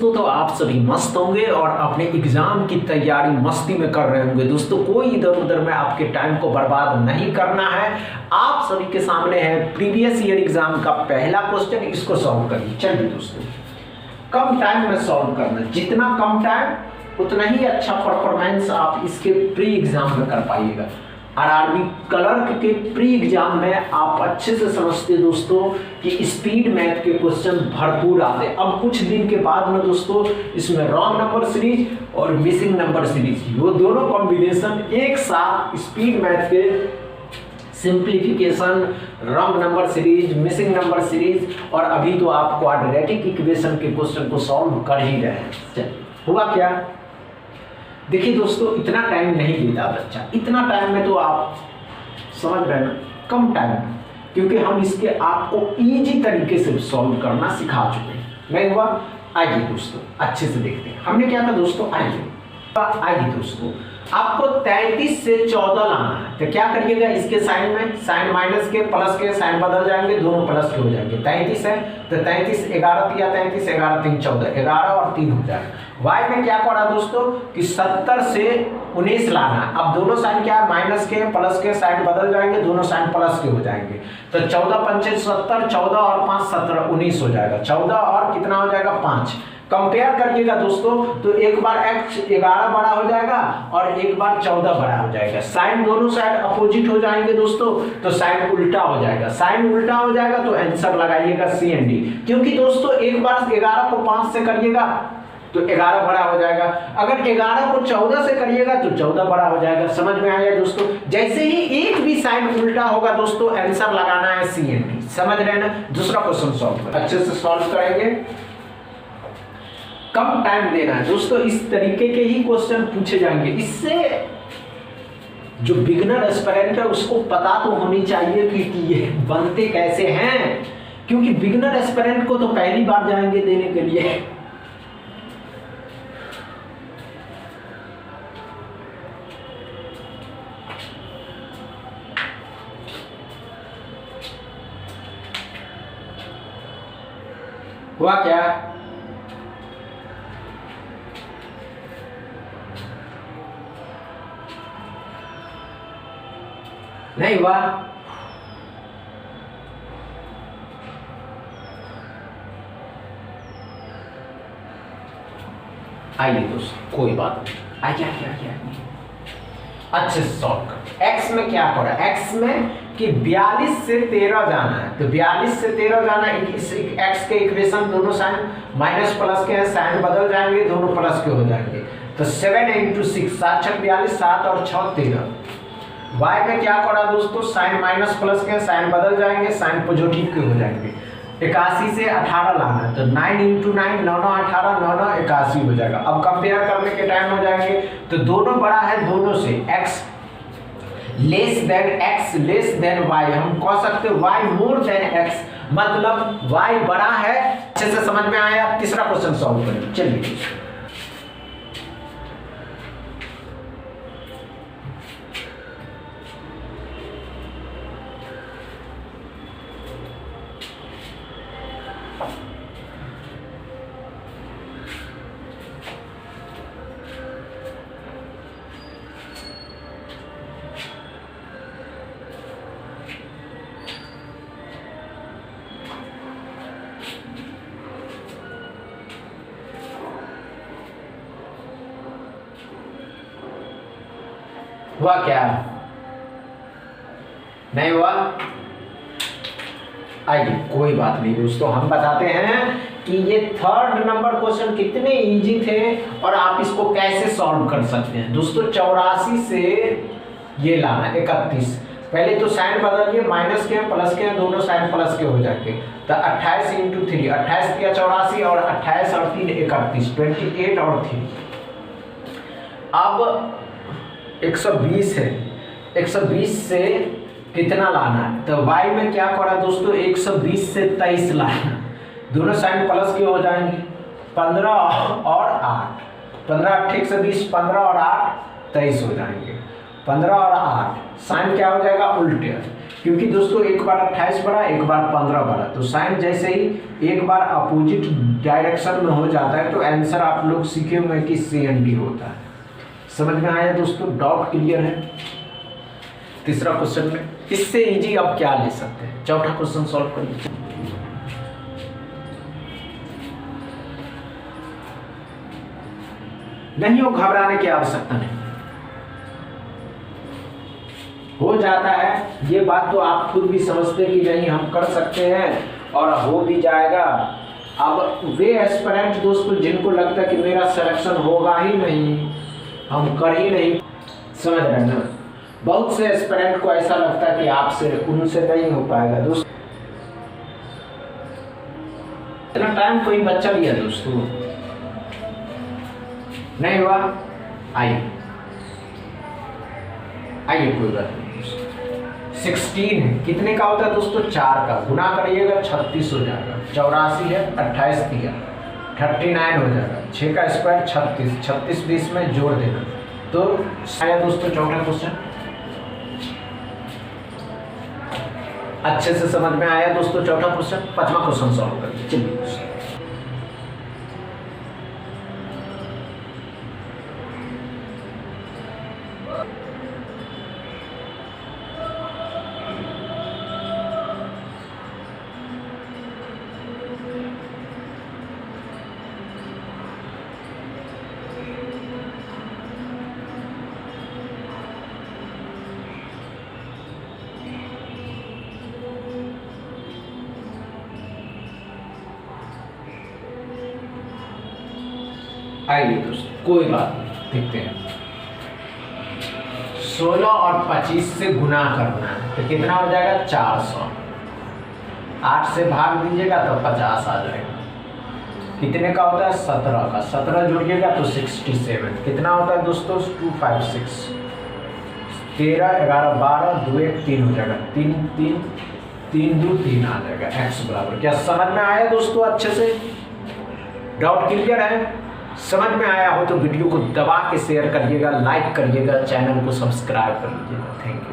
दोस्तों, तो आप सभी मस्त होंगे और अपने एग्जाम की तैयारी मस्ती में कर रहे होंगे। दोस्तों कोई इधर उधर में आपके टाइम को बर्बाद नहीं करना है। आप सभी के सामने है प्रीवियस ईयर एग्जाम का पहला क्वेश्चन, इसको सॉल्व करिए। चलिए दोस्तों, कम टाइम में सॉल्व करना, जितना कम टाइम उतना ही अच्छा परफॉर्मेंस आप इसके प्री एग्जाम में कर पाइएगा। आरआरबी क्लर्क के प्री एग्जाम में आप अच्छे से समझते दोस्तों कि स्पीड मैथ के क्वेश्चन भरपूर आते हैं। अब कुछ दिन के बाद में दोस्तों इसमें रॉन्ग नंबर सीरीज और मिसिंग नंबर सीरीज, वो दोनों कॉम्बिनेशन एक साथ स्पीड मैथ के simplification, wrong number series, missing number series और अभी तो आप क्वाड्रेटिक इक्वेशन के क्वेश्चन को सॉल्व कर ही रहे हैं। चलिए, हुआ क्या? देखिए दोस्तों, इतना टाइम नहीं देता बच्चा, इतना टाइम में तो आप समझ रहे हैं ना, कम टाइम में, क्योंकि हम इसके आपको इजी तरीके से सॉल्व करना सिखा चुके हैं। नहीं हुआ? आइए दोस्तों अच्छे से देखते हैं हमने क्या था दोस्तों। आइए दोस्तों, आपको 33 से 14 लाना है, तो क्या करिएगा, इसके साइन में साइन माइनस के प्लस के साइन बदल जाएंगे, दोनों प्लस के हो जाएंगे। 33 है तो 33 11 तिया 33, 11 3 14, 11 और 3 हो जाएगा। y में क्या करा दोस्तों कि 70 से 19 लाना है। अब दोनों साइन क्या है, माइनस के प्लस के साइन बदल जाएंगे, दोनों साइन प्लस के हो जाएंगे। तो 14 पंचे 70, 14 और 5 17 19 हो जाएगा। 14 और कितना हो जाएगा 5। कंपेयर करिएगा दोस्तों, तो एक बार x 11 बड़ा हो जाएगा और एक बार 14 बड़ा हो जाएगा। साइन दोनों साइड अपोजिट हो जाएंगे दोस्तों, तो साइन उल्टा हो जाएगा। साइन उल्टा हो जाएगा तो आंसर लगाइएगा सी एंड डी, क्योंकि दोस्तों एक बार 11 को 5 से करिएगा तो 11 बड़ा हो जाएगा, अगर 11 को 14 से करिएगा तो 14 बड़ा हो जाएगा। समझ में आया दोस्तों? जैसे ही एक भी साइन उल्टा होगा दोस्तों, आंसर लगाना है सी एंड डी। समझ रहे हैं ना? दूसरा क्वेश्चन सॉल्व करें, अच्छे से सॉल्व करेंगे, कम टाइम देना है दोस्तों। इस तरीके के ही क्वेश्चन पूछे जाएंगे। इससे जो बिगिनर एस्पिरेंट है उसको पता तो होनी चाहिए कि ये बनते कैसे हैं, क्योंकि बिगिनर एस्पिरेंट को तो पहली बार जाएंगे देने के लिए। हुआ क्या? नहीं हुआ? आइए दोस्तों, कोई बात नहीं, आइए अच्छे से सॉल्व कर। x में क्या पड़ा? x में कि 42 से 13 जाना है, तो 42 से 13 जाना है। इस x के इक्वेशन दोनों साइन माइनस प्लस के हैं, साइन बदल जाएंगे, दोनों प्लस के हो जाएंगे। तो 7 × 6 7 6 42, 7 और 6 13। y में क्या पड़ा दोस्तों, साइन माइनस प्लस के, साइन बदल जाएंगे, साइन पॉजिटिव के हो जाएंगे। 81 से 18 लाना है, तो 9 × 9 9 9 18 9 9 81 हो जाएगा। अब कंपेयर करने के टाइम हो जाएंगे, तो दोनों बड़ा है दोनों से, x लेस देन y, हम कह सकते y मोर देन x, मतलब y बड़ा है। अच्छे से समझ में आया? तीसरा क्वेश्चन सॉल्व करें। चलिए, हुआ क्या? नहीं हुआ? आइए, कोई बात नहीं दोस्तों, हम बताते हैं कि ये थर्ड नंबर क्वेश्चन कितने इजी थे और आप इसको कैसे सॉल्व कर सकते हैं दोस्तों। 84 से ये लाना 31, पहले तो साइन बदलिए, माइनस के प्लस के, दोनों साइन प्लस के हो जाएंगे। तो 28 × 3, 28 किया 84 और 28 और 3 31, 28 और 3। अब 120 है, 120 से कितना लाना है, तो y में क्या करा दोस्तों, 120 से 23 लाना, दोनों साइन प्लस के हो जाएंगे। 15 और 8, 15 8 120, 15 और 8 23 हो जाएंगे। 15 और 8 साइन क्या हो जाएगा, उल्टे। क्योंकि दोस्तों एक बार 28 बढ़ा, एक बार 15 बढ़ा, तो साइन जैसे ही एक बार अपोजिट डायरेक्शन में हो जाता है तो आंसर आप लोग सीखे हुए कि CND होता है। समझ में आया दोस्तों? डाउट क्लियर है? तीसरा क्वेश्चन में इससे इजी अब क्या ले सकते हैं? चौथा क्वेश्चन सॉल्व करिए। नहीं हो, घबराने की आवश्यकता नहीं, हो जाता है। ये बात तो आप खुद भी समझते कि नहीं हम कर सकते हैं और हो भी जाएगा। अब वे एस्पिरेंट दोस्तों जिनको लगता है कि मेरा सिलेक्शन होगा ही नहीं, हम कर ही नहीं, समझ रहे हैं ना? बहुत से एस्पिरेंट को ऐसा लगता है कि आपसे उनसे नहीं हो पाएगा दोस्तों। इतना टाइम कोई बच्चा लिया दोस्तों, नहीं हुआ? आइए आइए, कोई बात नहीं। 16 है, कितने का होता है दोस्तों? 4 का गुना करिएगा 36 हो जाएगा। 84 है, 28 दिया 39 हो जाएगा। 6 का स्क्वायर 36, 36 20 में जोड़ देना। तो आया दोस्तों चौथा क्वेश्चन, अच्छे से समझ में आया दोस्तों चौथा क्वेश्चन। पांचवा क्वेश्चन सॉल्व करिए। चलिए आइए दोस्तों, कोई बात नहीं, देखते हैं। 16 और 25 से गुना करना है तो कितना हो जाएगा? 400। 8 से भाग दीजिएगा तो 50 आ जाएगा। कितने का होता है? 17 का। 17 जोड़िएगा तो 67। कितना होता है दोस्तों? 256। 13 11 12 2 1 3 हो जाएगा। 3 3 3 2 3 आ जाएगा। x बराबर, क्या समझ में आया दोस्तों? अच्छे से डाउट क्लियर है? समझ में आया हो तो वीडियो को दबा के शेयर करिएगा, लाइक करिएगा, चैनल को सब्सक्राइब कर लीजिएगा। Thank you.